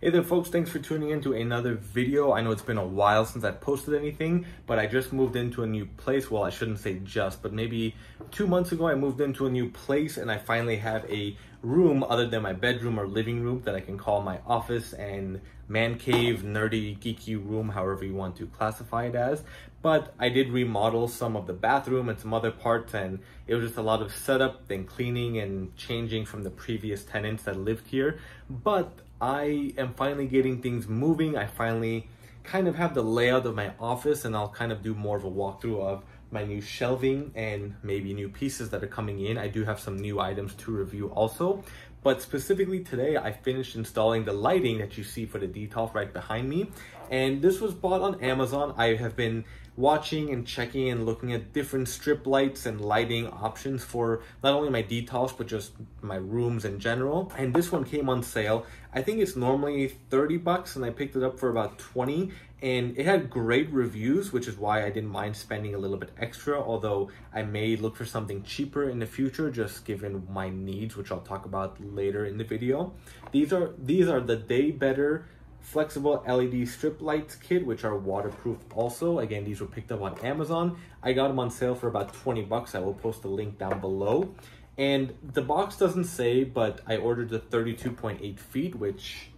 Hey there folks, thanks for tuning in to another video. I know it's been a while since I posted anything, but I just moved into a new place. Well, I shouldn't say just, but maybe 2 months ago I moved into a new place and I finally have a room other than my bedroom or living room that I can call my office and man cave, nerdy, geeky room, however you want to classify it as. But I did remodel some of the bathroom and some other parts, and it was just a lot of setup and cleaning and changing from the previous tenants that lived here. But I am finally getting things moving. I finally kind of have the layout of my office, and I'll kind of do more of a walkthrough of my new shelving and maybe new pieces that are coming in. I do have some new items to review also, but specifically today I finished installing the lighting that you see for the Detolf right behind me, and this was bought on Amazon. I have been watching and checking and looking at different strip lights and lighting options for not only my Detolfs but just my rooms in general, and this one came on sale. I think it's normally 30 bucks and I picked it up for about 20, and it had great reviews, which is why I didn't mind spending a little bit extra, although I may look for something cheaper in the future just given my needs, which I'll talk about later in the video. These are the Daybetter flexible LED strip lights kit, which are waterproof also. Again, these were picked up on Amazon. I got them on sale for about 20 bucks. I will post a link down below. And the box doesn't say, but I ordered the 32.8 feet, which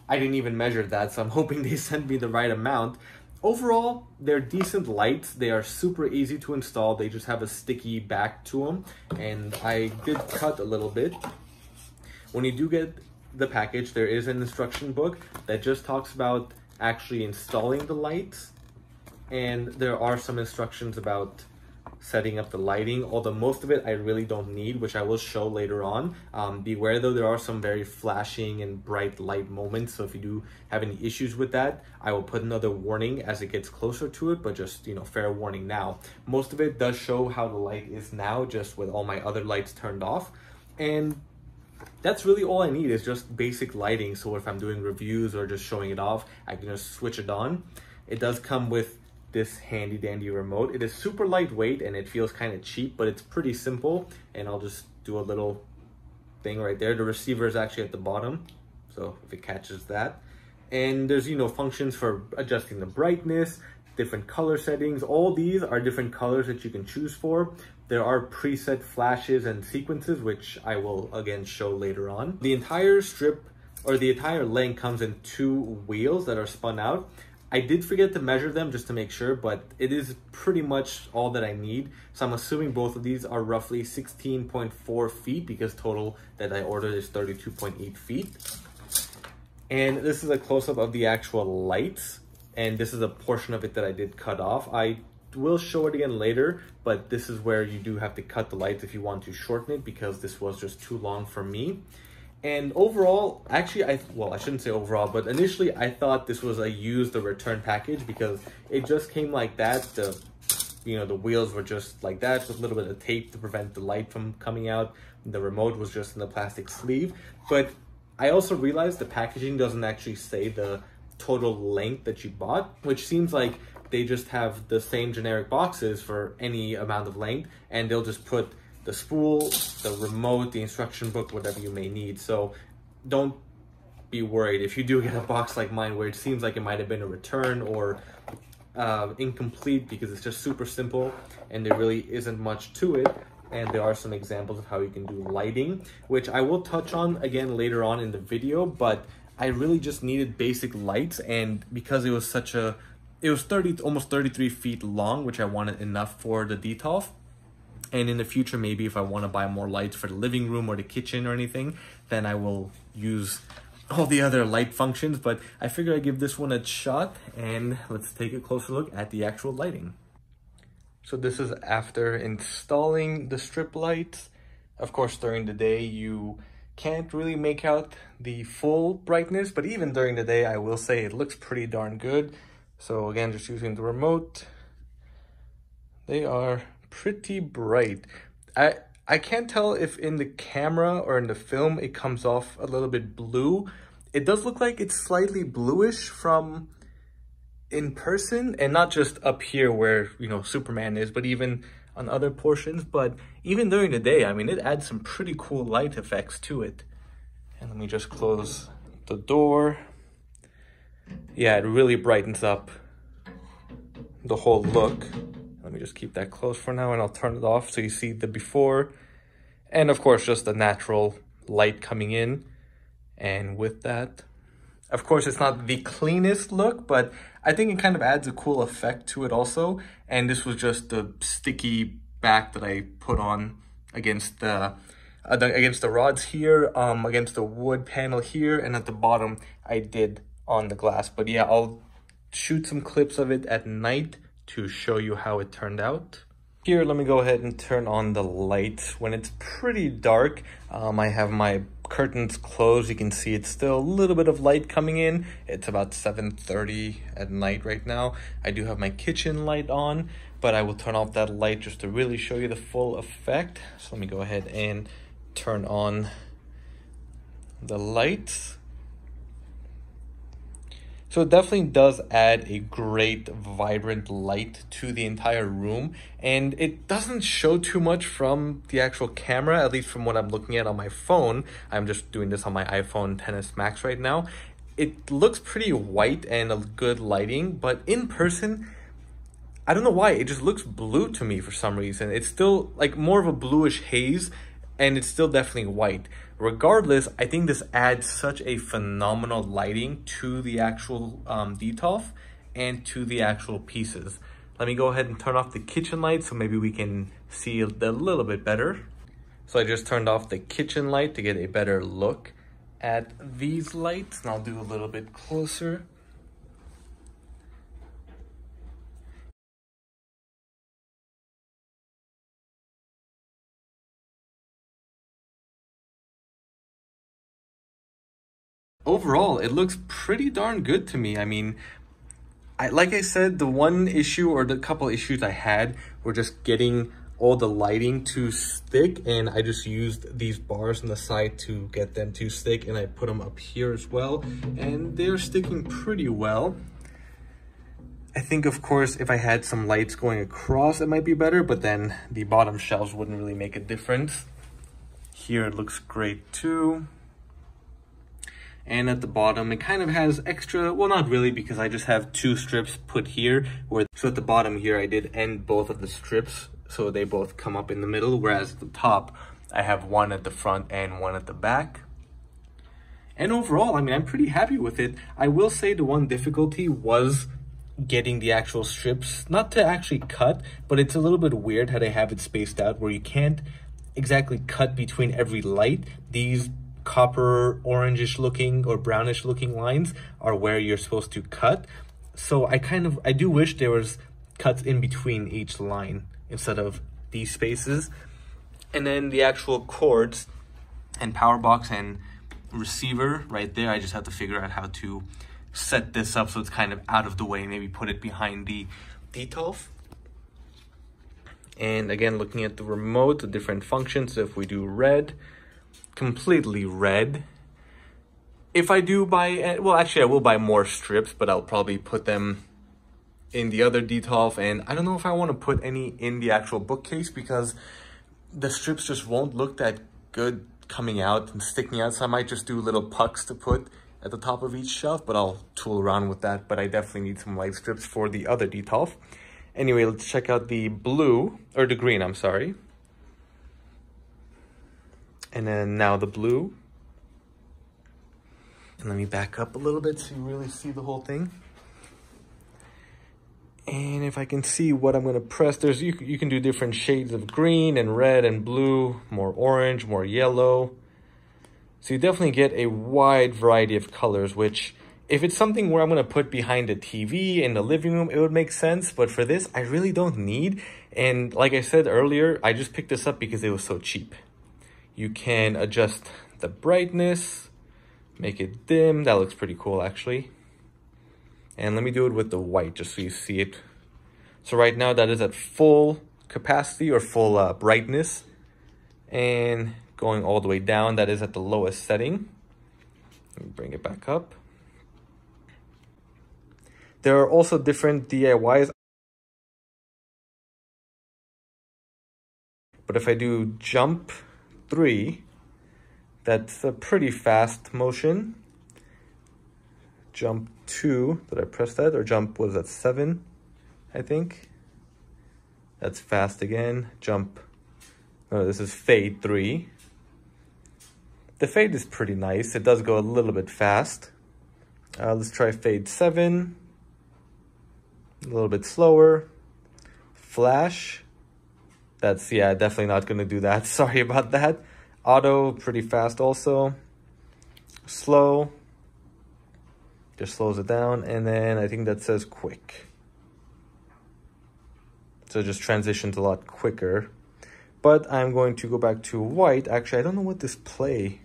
I didn't even measure that, so I'm hoping they sent me the right amount. Overall, they're decent lights. They are super easy to install. They just have a sticky back to them, and I did cut a little bit. When you do get the package, there is an instruction book that just talks about actually installing the lights, and there are some instructions about setting up the lighting, although most of it I really don't need, which I will show later on. Beware though, there are some very flashing and bright light moments, so if you do have any issues with that, I will put another warning as it gets closer to it, but just, you know, fair warning now. Most of it does show how the light is now, just with all my other lights turned off, and that's really all I need is just basic lighting. So if I'm doing reviews or just showing it off, I can just switch it on. It does come with this handy dandy remote. It is super lightweight and it feels kind of cheap, but it's pretty simple, and I'll just do a little thing right there. The receiver is actually at the bottom, so if it catches that. And there's, you know, functions for adjusting the brightness, different color settings. All these are different colors that you can choose for. There are preset flashes and sequences, which I will again show later on. The entire strip, or the entire length, comes in 2 wheels that are spun out. I did forget to measure them just to make sure, but it is pretty much all that I need. So I'm assuming both of these are roughly 16.4 feet because total that I ordered is 32.8 feet. And this is a close-up of the actual lights, and this is a portion of it that I did cut off. I will show it again later, but this is where you do have to cut the lights if you want to shorten it, because this was just too long for me. And overall, actually, I shouldn't say overall, but initially I thought this was a used or return package because it just came like that. The wheels were just like that with a little bit of tape to prevent the light from coming out. The remote was just in the plastic sleeve. But I also realized the packaging doesn't actually say the total length that you bought, which seems like they just have the same generic boxes for any amount of length, and they'll just put the spool, the remote, the instruction book, whatever you may need. So don't be worried if you do get a box like mine where it seems like it might have been a return or incomplete, because it's just super simple and there really isn't much to it. And there are some examples of how you can do lighting, which I will touch on again later on in the video, but I really just needed basic lights, and because it was almost 33 feet long, which I wanted enough for the Detolf. And in the future, maybe if I want to buy more lights for the living room or the kitchen or anything, then I will use all the other light functions. But I figured I'd give this one a shot, and let's take a closer look at the actual lighting. So this is after installing the strip lights. Of course, during the day, you can't really make out the full brightness, but even during the day, I will say it looks pretty darn good. So again, just using the remote, they are pretty bright. I can't tell if in the camera or in the film it comes off a little bit blue. It does look like it's slightly bluish from in person, and not just up here where, you know, Superman is, but even on other portions. But even during the day, I mean, it adds some pretty cool light effects to it. And let me just close the door. Yeah, it really brightens up the whole look. Let me just keep that close for now and I'll turn it off so you see the before. And of course, just the natural light coming in. And with that, of course, it's not the cleanest look, but I think it kind of adds a cool effect to it also. And this was just the sticky back that I put on against the rods here, against the wood panel here, and at the bottom I did on the glass. But yeah, I'll shoot some clips of it at night to show you how it turned out. Here, let me go ahead and turn on the light. When it's pretty dark, I have my curtains closed. You can see it's still a little bit of light coming in. It's about 7:30 at night right now. I do have my kitchen light on, but I will turn off that light just to really show you the full effect. So let me go ahead and turn on the lights. So it definitely does add a great vibrant light to the entire room, and it doesn't show too much from the actual camera, at least from what I'm looking at on my phone. I'm just doing this on my iPhone XS Max right now. It looks pretty white and a good lighting, but in person, I don't know why, it just looks blue to me for some reason. It's still like more of a bluish haze, and it's still definitely white. Regardless, I think this adds such a phenomenal lighting to the actual Detolf and to the actual pieces. Let me go ahead and turn off the kitchen light so maybe we can see a little bit better. So I just turned off the kitchen light to get a better look at these lights, and I'll do a little bit closer. Overall, it looks pretty darn good to me. I mean, like I said, the one issue or the couple issues I had were just getting all the lighting to stick, and I just used these bars on the side to get them to stick, and I put them up here as well, and they're sticking pretty well. I think, of course, if I had some lights going across, it might be better, but then the bottom shelves wouldn't really make a difference. Here it looks great too. And at the bottom, it kind of has extra, well, not really, because I just have two strips put here. So at the bottom here, I did end both of the strips, so they both come up in the middle, whereas at the top, I have one at the front and one at the back. And overall, I mean, I'm pretty happy with it. I will say the one difficulty was getting the actual strips, not to actually cut, but it's a little bit weird how they have it spaced out, where you can't exactly cut between every light. These copper orangish looking or brownish looking lines are where you're supposed to cut. So I do wish there was cuts in between each line instead of these spaces. And then the actual cords and power box and receiver right there, I just have to figure out how to set this up so it's kind of out of the way, maybe put it behind the Detolf. And again, looking at the remote, the different functions. So if we do red, completely red. If I do buy, well, actually I will buy more strips, but I'll probably put them in the other Detolf, and I don't know if I want to put any in the actual bookcase because the strips just won't look that good coming out and sticking out, so I might just do little pucks to put at the top of each shelf, but I'll tool around with that. But I definitely need some light strips for the other Detolf. Anyway, let's check out the blue, or the green, I'm sorry. And then now the blue. And let me back up a little bit so you really see the whole thing. And if I can see what I'm gonna press, you can do different shades of green and red and blue, more orange, more yellow. So you definitely get a wide variety of colors, which if it's something where I'm gonna put behind the TV in the living room, it would make sense. But for this, I really don't need. And like I said earlier, I just picked this up because it was so cheap. You can adjust the brightness, make it dim. That looks pretty cool, actually. And let me do it with the white just so you see it. So right now that is at full capacity or full brightness. And going all the way down, that is at the lowest setting. Let me bring it back up. There are also different DIYs. But if I do jump 3, that's a pretty fast motion. jump 2. Did I press that? Or jump, was that 7, I think? That's fast again. Jump, no, this is fade 3. The fade is pretty nice. It does go a little bit fast. Let's try fade 7. A little bit slower. Flash. That's, yeah, definitely not going to do that. Sorry about that. Auto, pretty fast also. Slow. Just slows it down. And then I think that says quick. So it just transitions a lot quicker. But I'm going to go back to white. Actually, I don't know what this play...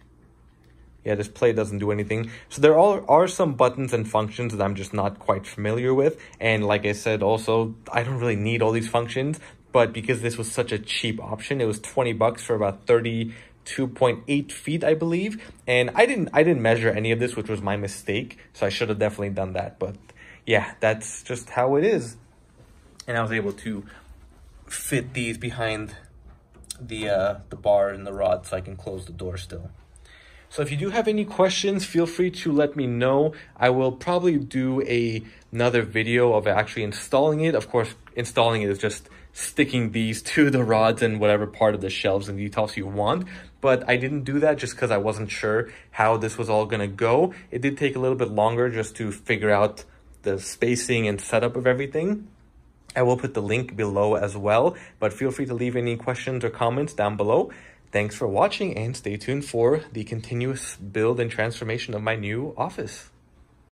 Yeah, this play doesn't do anything. So there are some buttons and functions that I'm just not quite familiar with. And like I said, also, I don't really need all these functions. But because this was such a cheap option, it was 20 bucks for about 32.8 feet, I believe. And I didn't measure any of this, which was my mistake. So I should have definitely done that. But yeah, that's just how it is. And I was able to fit these behind the bar and the rod so I can close the door still. So if you do have any questions, feel free to let me know. I will probably do another video of actually installing it. Of course, installing it is just sticking these to the rods and whatever part of the shelves and Detolfs you want. But I didn't do that just because I wasn't sure how this was all going to go. It did take a little bit longer just to figure out the spacing and setup of everything. I will put the link below as well, but feel free to leave any questions or comments down below. Thanks for watching and stay tuned for the continuous build and transformation of my new office.